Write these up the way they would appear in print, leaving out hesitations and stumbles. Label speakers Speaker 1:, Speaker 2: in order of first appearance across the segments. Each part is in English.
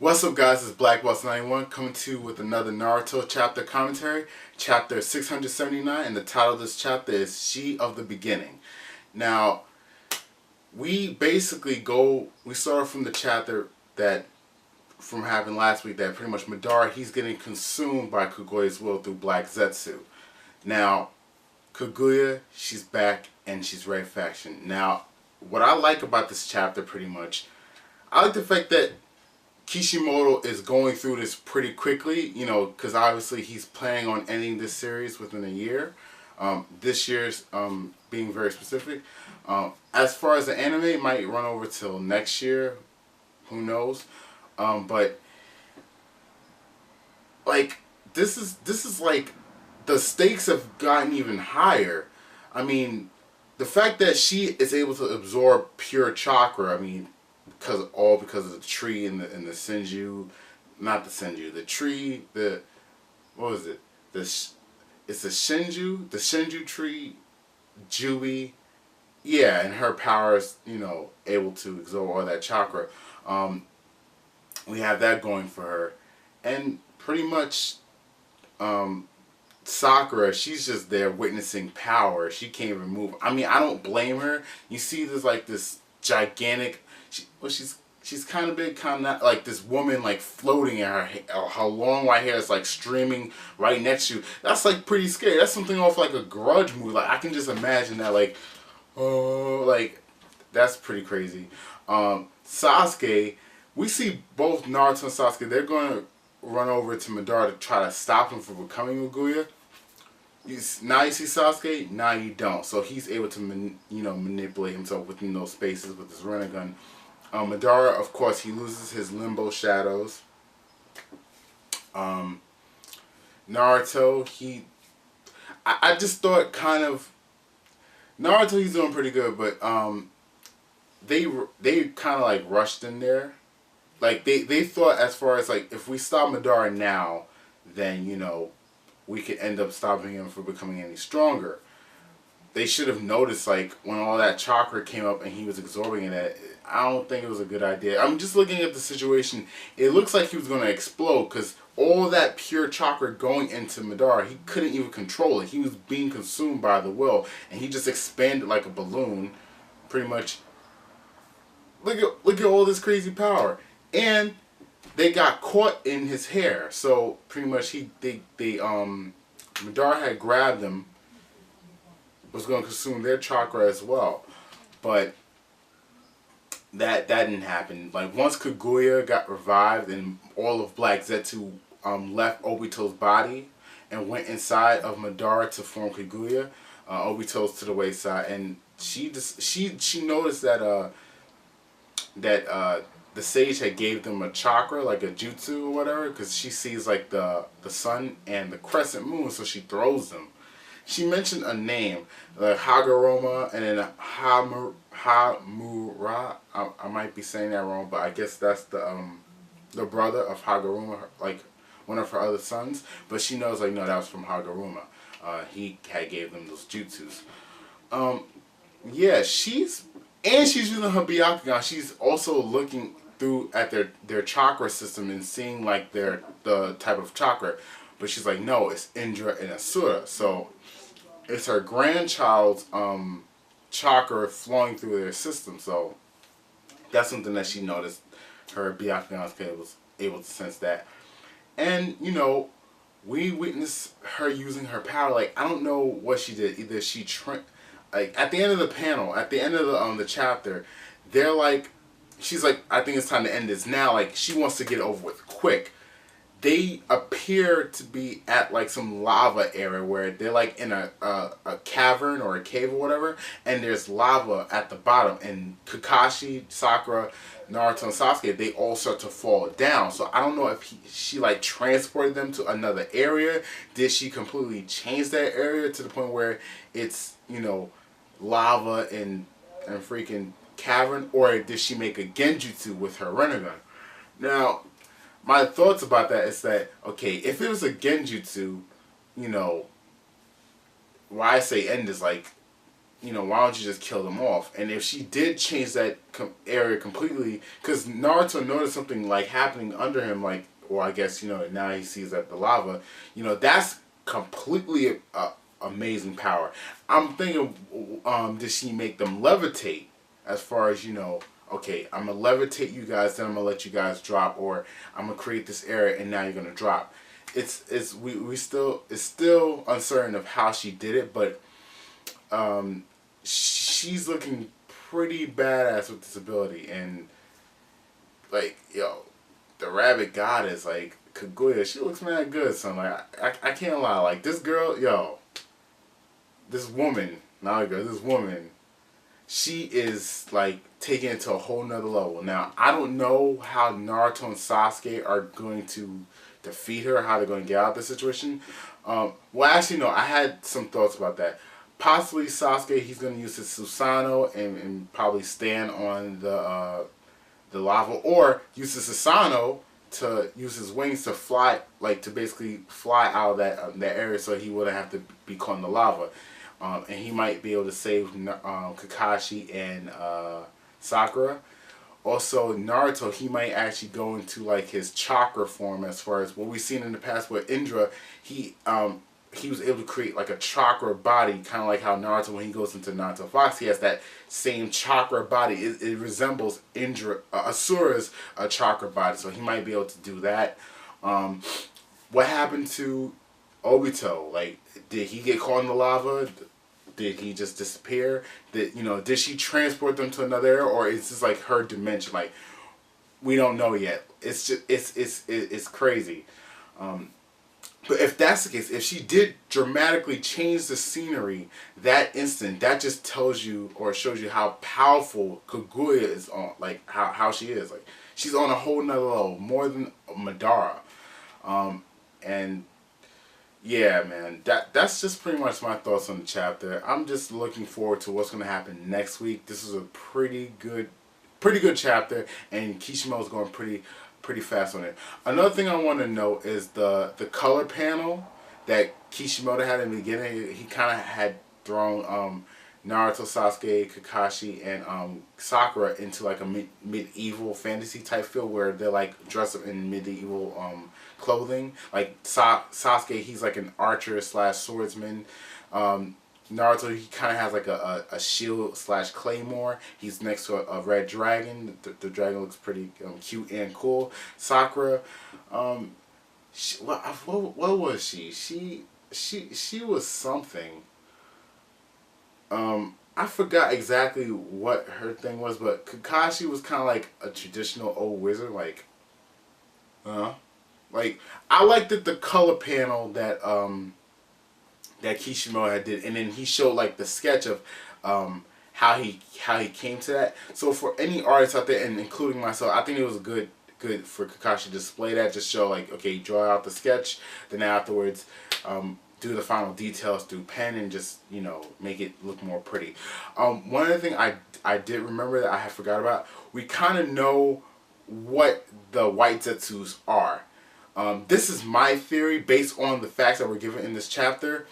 Speaker 1: What's up, guys? It's BlackBoss91 coming to you with another Naruto chapter commentary, chapter 679, and the title of this chapter is She of the Beginning. Now, we start from the chapter from happened last week, that pretty much Madara, he's getting consumed by Kaguya's will through Black Zetsu. Now, Kaguya, she's back and she's ready for action. Now, what I like about this chapter pretty much, I like the fact that Kishimoto is going through this pretty quickly, because obviously he's planning on ending this series within a year. This year's being very specific. As far as the anime, it might run over till next year. Who knows? But like this is like the stakes have gotten even higher. I mean, the fact that she is able to absorb pure chakra. I mean, because of the tree and the Senju, not the Senju, the tree, what was it? It's the Senju tree, Jubi, yeah, and her powers, able to absorb all that chakra. We have that going for her, and pretty much, Sakura, she's just there witnessing power. She can't even move. I mean, I don't blame her. You see this gigantic. She's kind of big, kind of not, like this woman like floating in her long white hair is like streaming right next to you. That's like pretty scary. That's something off like a Grudge movie. Like I can just imagine that, like, oh, like that's pretty crazy. Sasuke, we see both Naruto and Sasuke. They're gonna run over to Madara to try to stop him from becoming Kaguya. Now you see Sasuke, now you don't. So he's able to manipulate himself within those spaces with his Rinnegan. Madara, of course, he loses his limbo shadows. Naruto, I just thought kind of Naruto, he's doing pretty good, but they kind of like rushed in there. Like they thought, as far as like, if we stop Madara now, then we could end up stopping him from becoming any stronger. They should have noticed, like, when all that chakra came up and he was absorbing it. I don't think it was a good idea. I'm just looking at the situation. It looks like he was going to explode, because all that pure chakra going into Madara, he couldn't even control it. He was being consumed by the will, and he just expanded like a balloon, pretty much. Look at all this crazy power. And they got caught in his hair, so pretty much Madara had grabbed them, was going to consume their chakra as well, but that didn't happen. Like once Kaguya got revived and all of Black Zetsu left Obito's body and went inside of Madara to form Kaguya, Obito's to the wayside, and she noticed that the sage had gave them a chakra, like a jutsu or whatever, because she sees like the sun and the crescent moon, so she throws them. She mentioned a name, like Hoguroma, and then Hamura. I might be saying that wrong, but I guess that's the brother of Hoguroma, like one of her other sons. But she knows, like, no, that was from Hoguroma. He had gave them those jutsus. Yeah, she's using her Byakugan. She's also looking through at their chakra system and seeing like the type of chakra, but she's like, no, it's Indra and Ashura. So it's her grandchild's chakra flowing through their system. So that's something that she noticed. Her Byakugan was able to sense that, and we witnessed her using her power. Like, I don't know what she did. Either she like at the end of the panel, at the end of the chapter, they're like, she's like, I think it's time to end this now. Like, she wants to get it over with quick. They appear to be at like some lava area where they're like in a cavern or a cave or whatever, and there's lava at the bottom, and Kakashi, Sakura, Naruto, and Sasuke, they all start to fall down. So I don't know if she like transported them to another area. Did she completely change that area to the point where it's lava and freaking cavern, or did she make a genjutsu with her Rinnegan? Now, my thoughts about that is that, okay, if it was a genjutsu, why I say end is like, why don't you just kill them off? And if she did change that area completely, because Naruto noticed something like happening under him, like, or I guess now he sees that the lava, that's completely amazing power. I'm thinking, did she make them levitate? As far as okay, I'm gonna levitate you guys, then I'm gonna let you guys drop, or I'm gonna create this area and now you're gonna drop. It's still uncertain of how she did it, but she's looking pretty badass with this ability. And like, the rabbit goddess, like Kaguya, she looks mad good, son. Like, I can't lie, like this girl, this woman, not a girl, this woman, she is like taking it to a whole nother level. Now, I don't know how Naruto and Sasuke are going to defeat her, how they're going to get out of the situation. Well, actually, no, I had some thoughts about that. Possibly Sasuke, he's going to use his Susanoo and probably stand on the lava, or use his Susanoo to use his wings to fly, like to basically fly out of that area, so he wouldn't have to be caught in the lava. And he might be able to save Kakashi and Sakura. Also, Naruto, he might actually go into like his chakra form, as far as what we've seen in the past with Indra. He was able to create like a chakra body, kind of like how Naruto, when he goes into Naruto Fox, he has that same chakra body. It resembles Asura's chakra body, so he might be able to do that. What happened to Obito? Like, did he get caught in the lava? Did he just disappear? Did she transport them to another area, or is this like her dimension? Like, we don't know yet. It's just it's crazy. But if that's the case, if she did dramatically change the scenery that instant, that just tells you or shows you how powerful Kaguya is on, like how she is. Like, she's on a whole nother level, more than Madara. And yeah, man, that's just pretty much my thoughts on the chapter. I'm just looking forward to what's going to happen next week. This is a pretty good chapter, and Kishimoto's going pretty fast on it. Another thing I want to note is the color panel that Kishimoto had in the beginning. He kind of had thrown Naruto, Sasuke, Kakashi, and Sakura into like a medieval fantasy type feel, where they're like dressed up in medieval clothing. Like Sasuke, he's like an archer / swordsman. Naruto, he kind of has like a shield / claymore. He's next to a red dragon. The dragon looks pretty cute and cool. Sakura, what was she? She was something. I forgot exactly what her thing was, but Kakashi was kind of like a traditional old wizard. Like, like, I liked the color panel that that Kishimoto had did, and then he showed like the sketch of how he came to that. So for any artists out there, and including myself, I think it was good for Kakashi to display that. Just show like, okay, draw out the sketch, then afterwards do the final details through pen, and just make it look more pretty. One other thing I did remember that I had forgot about, we kind of know what the white Zetsus are. This is my theory based on the facts that were given in this chapter.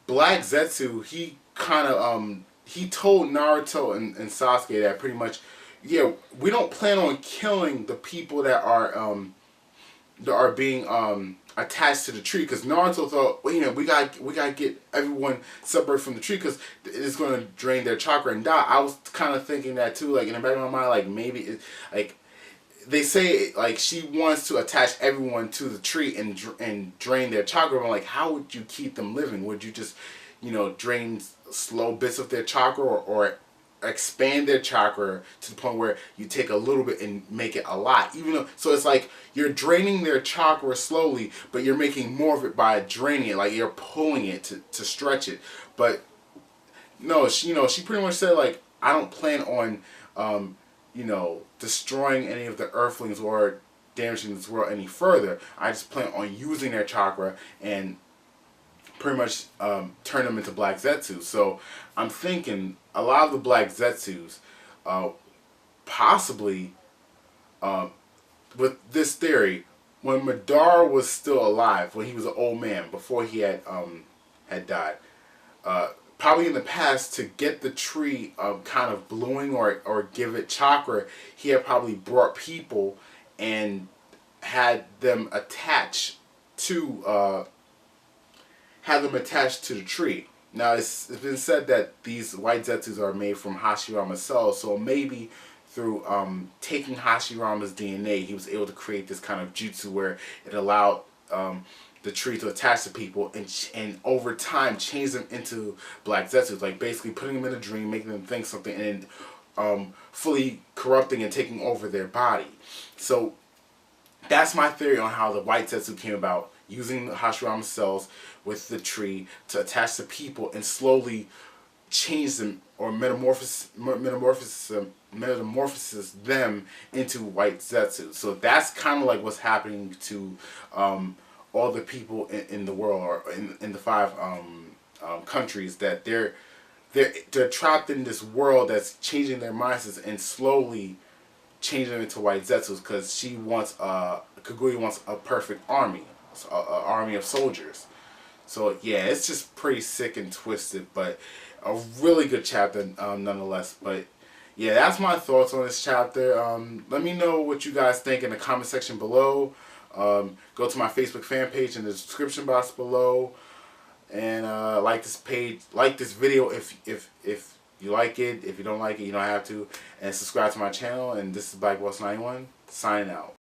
Speaker 1: Black Zetsu, he kind of he told Naruto and Sasuke that pretty much, yeah, we don't plan on killing the people that are being attached to the tree, because Naruto thought, well, we gotta get everyone separated from the tree, because it's gonna drain their chakra and die. I was kind of thinking that too, like in the back of my mind, like maybe like they say like she wants to attach everyone to the tree and drain their chakra. I'm like, how would you keep them living? Would you just drain slow bits of their chakra, or expand their chakra to the point where you take a little bit and make it a lot? Even though, so it's like you're draining their chakra slowly, but you're making more of it by draining it, like you're pulling it to stretch it. But no, she pretty much said like, I don't plan on destroying any of the earthlings or damaging this world any further. I just plan on using their chakra and pretty much turn them into Black Zetsu. So I'm thinking a lot of the Black Zetsus, possibly, with this theory, when Madara was still alive, when he was an old man, before he had died, probably in the past, to get the tree kind of blooming or give it chakra, he had probably brought people and had them attach to the tree. Now it's been said that these white zetsus are made from Hashirama cells, so maybe through taking Hashirama's DNA, he was able to create this kind of jutsu where it allowed the tree to attach to people and over time change them into black zetsus, like basically putting them in a dream, making them think something, and fully corrupting and taking over their body. So that's my theory on how the white zetsu came about, using the Hashirama cells with the tree to attach to people and slowly change them or metamorphose them into white zetsu. So that's kind of like what's happening to all the people in the world, or in the five countries, that they're trapped in this world that's changing their mindsets and slowly changing them into white zetsus, because Kaguya wants a perfect army, an army of soldiers. So yeah, it's just pretty sick and twisted, but a really good chapter nonetheless. But yeah, that's my thoughts on this chapter. Let me know what you guys think in the comment section below. Go to my Facebook fan page in the description box below, and like this video if you like it. If you don't like it, you don't have to. And subscribe to my channel. And this is Black Boss 91 signing out.